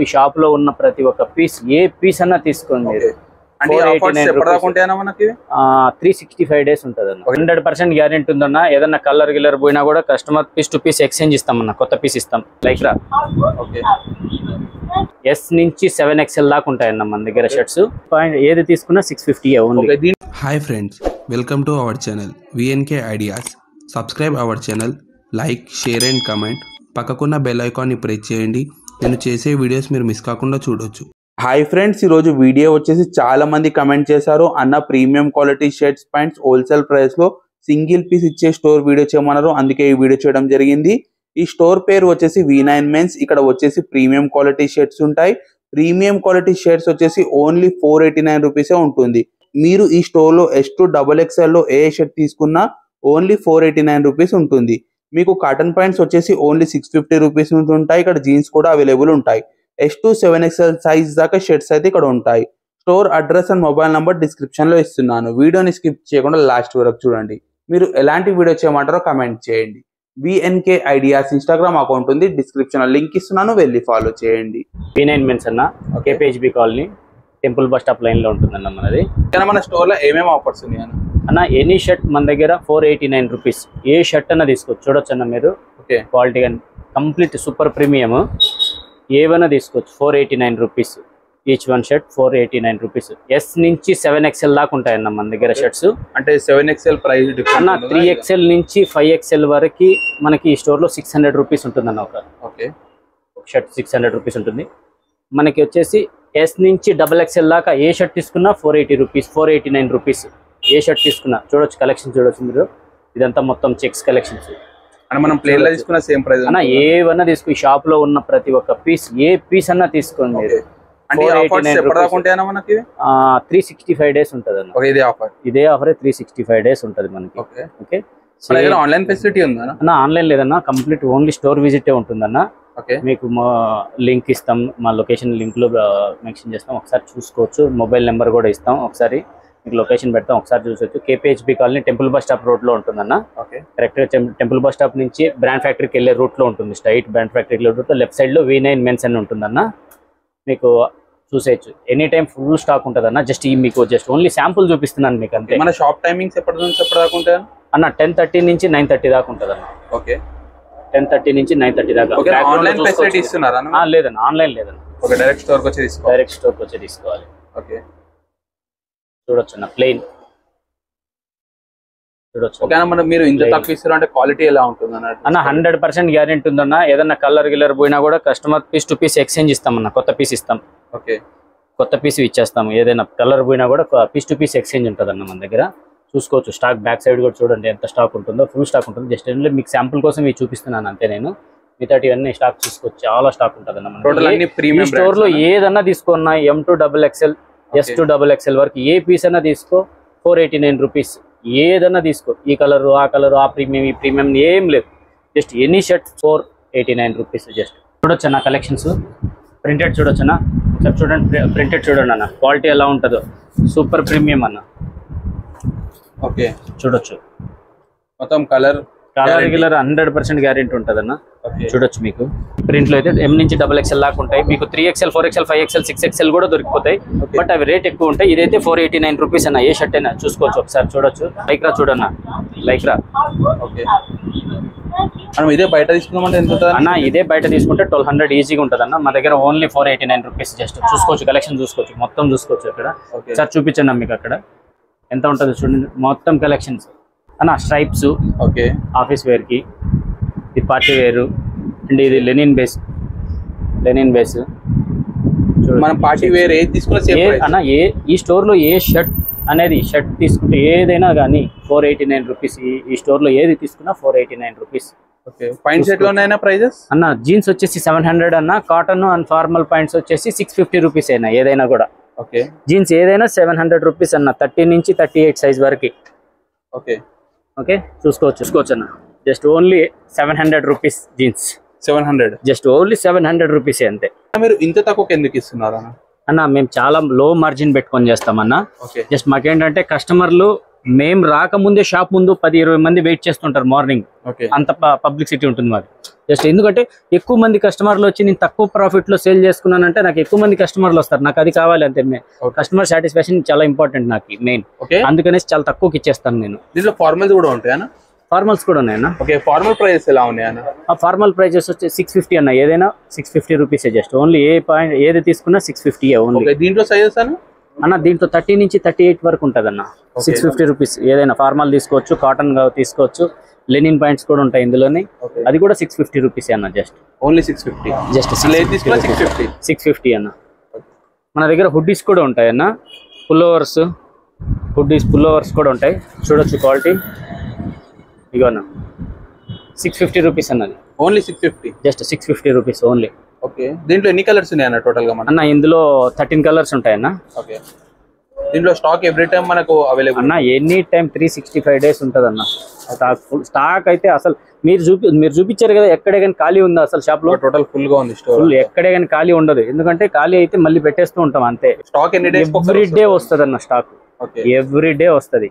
ఈ షాప్ లో ఉన్న ప్రతి ఒక్క పీస్ ఏ పీస్ అన్నా తీసుకోండి మీరు. అంటే ఆఫర్స్ ఎప్పటిదాకా ఉంటాయన్నా మనకి? 365 days ఉంటుంది అన్న. 100% గ్యారెంటీ ఉందన్న. ఏదన్నా కలర్ గిల్లర్ పోయినా కూడా customer piece to piece exchange ఇస్తామన్న, కొత్త పీస్ ఇస్తాం. లైక్ రా S నుంచి 7XL దాకా ఉంటాయన్న మన దగ్గర షర్ట్స్. ఏది తీసుకున్నా 650 only. Hi friends, welcome to our channel VNK ideas. Subscribe our channel, like, share and comment. పక్కకున్న బెల్ ఐకాన్ని ప్రెస్ చేయండి. నేను చేసే వీడియోస్ మీరు మిస్ కాకుండా చూడొచ్చు. హాయ్ ఫ్రెండ్స్, ఈరోజు వీడియో వచ్చేసి చాలా మంది కమెంట్ చేశారు, అన్న premium quality shirts pants wholesale price లో సింగిల్ పీస్ ఇచ్చే స్టోర్ వీడియో చేయమన్నారు. అందుకే ఈ వీడియో చేయడం జరిగింది. ఈ స్టోర్ పేరు వచ్చేసి V9 మెన్స్. ఇక్కడ వచ్చేసి ప్రీమియం క్వాలిటీ షర్ట్స్ ఉంటాయి. ప్రీమియం క్వాలిటీ షర్ట్స్ వచ్చేసి ఓన్లీ 489 రూపీసే ఉంటుంది. మీరు ఈ స్టోర్ లో S2 XXL లో ఏ షర్ట్ తీసుకున్నా ఓన్లీ 489 రూపీస్ ఉంటుంది. మీకు కాటన్ ప్యాంట్స్ వచ్చేసి ఓన్లీ 650 రూపీస్ నుంచి ఉంటాయి. ఇక్కడ జీన్స్ కూడా అవైలబుల్ ఉంటాయి. S2 7XL సైజ్ దాకా షర్ట్స్ అయితే ఇక్కడ ఉంటాయి. Store address and mobile number description లో ఇస్తున్నాను. వీడియోని స్కిప్ చేయకుండా లాస్ట్ వరకు చూడండి. మీరు ఎలాంటి వీడియో చేయమంటారో కమెంట్ చేయండి. VNK ఐడియాస్ ఇన్స్టాగ్రామ్ అకౌంట్ ఉంది, డిస్క్రిప్షన్ లో లింక్ ఇస్తున్నాను, వెళ్ళి ఫాలో చేయండి. V9 మెన్స్ అన్న, KPHB colony, temple bus stop line లో ఉంటుందన్న మనది. మన స్టోర్ లో ఏమేమి ఆఫర్స్ ఉన్నాయి అన్న? ఎనీ షర్ట్ మన దగ్గర 489 రూపీస్. ఏ షర్ట్ అన్న తీసుకోవచ్చు. చూడొచ్చు అన్న మీరు, క్వాలిటీ కానీ కంప్లీట్ సూపర్ ప్రీమియం. ఏవైనా తీసుకోవచ్చు. 489 rupees each one shirt. 489 rupees. S నుంచి 7XL దాకా ఉంటాయన్న మన దగ్గర షర్ట్స్. అంటే 7XL ప్రైస్ అన్న 3XL నుంచి 5XL వరకు మనకి ఈ స్టోర్ లో 600 రూపీస్ ఉంటుంది అన్న. ఒక షర్ట్ 600 రూపీస్ ఉంటుంది. మనకి వచ్చేసి S నుంచి XXL దాకా ఏ షర్ట్ తీసుకున్నా 480 రూపీస్, 489 రూపీస్. ఏ షర్ట్ తీసుకున్నా చూడొచ్చు, కలెక్షన్ చూడొచ్చు మీరు. ఇదంతా మొత్తం చెక్స్ కలెక్షన్స్. మనం ప్లేన్ లో తీసుకున్న సేమ్ ప్రైస్ అన్న. ఏవన్నా తీసుకో, ఈ షాప్ లో ఉన్న ప్రతి ఒక్క పీస్ ఏ పీస్ అన్నా తీసుకోండి మీరు. 365 days ఉంటుంది అన్న. ఇదే ఆఫర్ 365 days ఉంటుంది మనకి. ఓకే, ఆన్లైన్ ఫెసిలిటీ ఉందా అన్న? ఆన్లైన్ లేదన్నా, కంప్లీట్ ఓన్లీ స్టోర్ విజిటే ఉంటుందన్న. మీకు మా లింక్ ఇస్తాం, మా లొకేషన్ లింక్ లో మెన్షన్ చేస్తాం, ఒకసారి చూసుకోవచ్చు. మొబైల్ నెంబర్ కూడా ఇస్తాం, ఒకసారి మీకు లొకేషన్ పెడతాం, ఒకసారి చూసుకోవచ్చు. KPHB colony temple bus stop road లో ఉంటుందన్న. కరెక్ట్ గా టెంపుల్ బస్ స్టాప్ నుంచి బ్రాండ్ ఫ్యాక్టరీకి వెళ్ళే రూట్ లో ఉంటుంది. స్ట్రైట్ బ్రాండ్ ఫ్యాక్టరీకి వెళ్ళే రూట్ లో లెఫ్ట్ సైడ్ లో V9 మెన్స్ అని ఉంటుందన్న. మీకు చూసేయచ్చు. ఎనీ టైం ఫుల్ స్టాక్ ఉంటుంది అన్న. మీకు జస్ట్ ఓన్లీ శాంపుల్ చూపిస్తున్నాను మీకు అంతే. మన షాప్ టైమింగ్స్ ఎప్పటి నుంచి ఎప్పటిదాకా ఉంటాయి అన్న? 10:30 నుంచి 9:30 దాకా ఉంటుంది అన్న. 10:30 నుంచి 9:30 దాకా. ఆన్లైన్ ఫెసిలిటీ ఇస్తున్నారా? లేదన్న, ఆన్లైన్ లేదన్న. డైరెక్ట్ స్టోర్ కి వచ్చి తీసుకోవాలి. చూడొచ్చు అన్న, ప్లెయిన్ చూడొచ్చు. మీరు ఇంత తక్కువ ఇస్తారు అంటే క్వాలిటీ ఎలా ఉంటుంది అన్న? 100% గ్యారెంటీ ఉందన్న. ఏదన్నా కలర్ గిల్లర్ పోయినా కూడా customer piece to piece exchange ఇస్తామన్న, కొత్త పీస్ ఇస్తాం. కొత్త పీస్ ఇచ్చేస్తాము. ఏదైనా కలర్ పోయినా కూడా పీస్ టు పీస్ ఎక్స్చేంజ్ ఉంటుంది అన్న మన దగ్గర. చూసుకోవచ్చు. స్టాక్ బ్యాక్ సైడ్ కూడా చూడండి ఎంత స్టాక్ ఉంటుందో. ఫుల్ స్టాక్ ఉంటుంది. జస్ట్ మీకు శాంపుల్ కోసం ఇవి చూపిస్తున్నాను అంతే. నేను మిగతా ఇవన్నీ స్టాక్ చూసుకోవచ్చు. చాలా స్టాక్ ఉంటుంది అన్న. స్టోర్ లో ఏదన్నా తీసుకున్నా M2 XXL, S2 XXL వరకు ఏ పీస్ అన్నా తీసుకో 489 రూపీస్. ఏదన్నా తీసుకో. ఈ కలర్, ఆ కలర్, ఆ ప్రీమియం, ఈ ప్రీమియం ఏం లేదు. Just any shirt 489 rupees. Just చూడొచ్చు అన్న కలెక్షన్స్. ప్రింటెడ్ చూడొచ్చు అన్న, ఒకసారి చూడండి. ప్రింటెడ్ చూడండి అన్న, క్వాలిటీ ఎలా ఉంటుందో. సూపర్ ప్రీమియం అన్న. చూడొచ్చు. మొత్తం కలర్ గిల్లర్ 100% గ్యారెంటీ ఉంటుంది అన్న. చూడొచ్చు. మీకు ప్రింట్ లో అయితే M నుంచి XXL దాకా ఉంటాయి. మీకు 3XL, 4XL, 5XL, 6XL కూడా దొరికిపోతాయి. బట్ అవి రేట్ ఎక్కువ ఉంటాయి. ఇదైతే 489 రూపీస్ అన్న. ఏ షర్ట్ అయినా చూసుకోవచ్చు, ఒకసారి చూడొచ్చు. లైక్రా చూడన్న, లైక్రా. మనం ఇదే బయట తీసుకున్నామంటే ఎంత అన్న? ఇదే బయట తీసుకుంటే 1200 ఈజీగా ఉంటుంది అన్న. మా దగ్గర ఓన్లీ 489 రూపీస్. జస్ట్ చూసుకోవచ్చు, కలెక్షన్ చూసుకోవచ్చు, మొత్తం చూసుకోవచ్చు. అక్కడ సార్ చూపించండి మీకు అక్కడ ఎంత ఉంటుంది చూడండి. మొత్తం కలెక్షన్స్ అన్న. స్ట్రైప్స్ ఆఫీస్ వేర్ కి, ఇది పార్టీ వేరు, అండ్ ఇది లెనిన్ బేస్. మనం పార్టీ వేర్ ఏది తీసుకున్నా అన్న. ఈ స్టోర్ లో ఏ షర్ట్ అనేది షర్ట్ తీసుకుంటే ఏదైనా కానీ 489 రూపీస్. ఈ స్టోర్ లో ఏది తీసుకున్నా 489 రూపీస్. పాయింట్ సెట్ లోనైనా ప్రైజెస్ అన్న? జీన్స్ వచ్చేసి 700 అన్న. కాటన్ అండ్ ఫార్మల్ పాయింట్స్ వచ్చేసి 650 రూపీస్ అయినా. ఏదైనా కూడా జీన్స్ ఏదైనా 700 రూపీస్ అన్న. 30 నుంచి 38 సైజ్ వరకు. ఓకే, చూసుకోవచ్చు అన్న. Just only 700 rupees jeans. 700. Just only 700 rupees అంతే. మీరు ఇంత తక్కువ ఎందుకు ఇస్తున్నారు అన్న? మేము చాలా లో మార్జిన్ పెట్టుకొని చేస్తామన్నా. జస్ట్ మాకేంటంటే కస్టమర్లు మేము రాకముందే షాప్ ముందు 10-20 మంది వెయిట్ చేస్తుంటారు మార్నింగ్. అంత పబ్లిసిటీ ఉంటుంది మాది. జస్ట్ ఎందుకంటే ఎక్కువ మంది కస్టమర్లు వచ్చి నేను తక్కువ ప్రాఫిట్ లో సేల్ చేసుకున్నానంటే నాకు ఎక్కువ మంది కస్టమర్లు వస్తారు, నాకు అది కావాలి అంతే. కస్టమర్ సాటిస్ఫాక్షన్ చాలా ఇంపార్టెంట్ నాకు మెయిన్, అందుకనేసి చాలా తక్కువకి ఇచ్చేస్తాను నేను. దీంట్లో ఫార్మల్స్ కూడా ఉంటాయా? ఫార్మల్స్ కూడా ఉన్నాయన్న. ఓకే, ఫార్మల్ ప్రైజెస్ ఎలా ఉన్నాయన్న? ఫార్మల్ ప్రైజెస్ వచ్చి 650 అన్న, ఏదైనా 650 రూపీసే జస్ట్. ఓన్లీ ఏది తీసుకున్నా 650 ఓన్లీ. దీంట్లో సైజెస్ అన్న దీంట్లో 30 నుంచి 38 వరకు ఉంటుంది అన్న. 650 రూపీస్ ఏదైనా ఫార్మల్ తీసుకోవచ్చు, కాటన్ తీసుకోవచ్చు, లెనిన్ పాయింట్స్ కూడా ఉంటాయి ఇందులోని. అది కూడా 650 రూపీస్ అన్న, జస్ట్ ఓన్లీ 650. జస్ట్ 650 అన్న. మన దగ్గర హుడ్డీస్ కూడా ఉంటాయి అన్న, పుల్లోవర్స్, పుల్లోవర్స్ కూడా ఉంటాయి, చూడొచ్చు క్వాలిటీ. ఇగో అన్న 650 రూపీస్ అన్నది, only 650, just 650 rupees only. Okay, దీంట్లో ఎన్ని కలర్స్ ఉన్నాయి అన్న టోటల్ గా? అన్న ఇందులో 13 కలర్స్ ఉంటాయన్న. ఓకే, దీంట్లో స్టాక్ ఎవ్రీ టైం మనకు అవైలబుల్ అన్న, ఎనీ టైం 365 డేస్ ఉంటుంది అన్న స్టాక్ అయితే. అసలు మీరు చూపించారు కదా, ఎక్కడే కానీ ఖాళీ ఉందా అసలు షాప్ లో? టోటల్ ఫుల్ గా ఉంది స్టోర్, ఫుల్, ఎక్కడే కానీ ఖాళీ ఉండదు. ఎందుకంటే ఖాళీ అయితే మళ్ళీ పెట్టేస్తూ ఉంటాం అంతే. స్టాక్ ఎన్ని డేస్? ఎవ్రీ డే వస్తుంది అన్న స్టాక్, ఎవ్రీ డే వస్తుంది.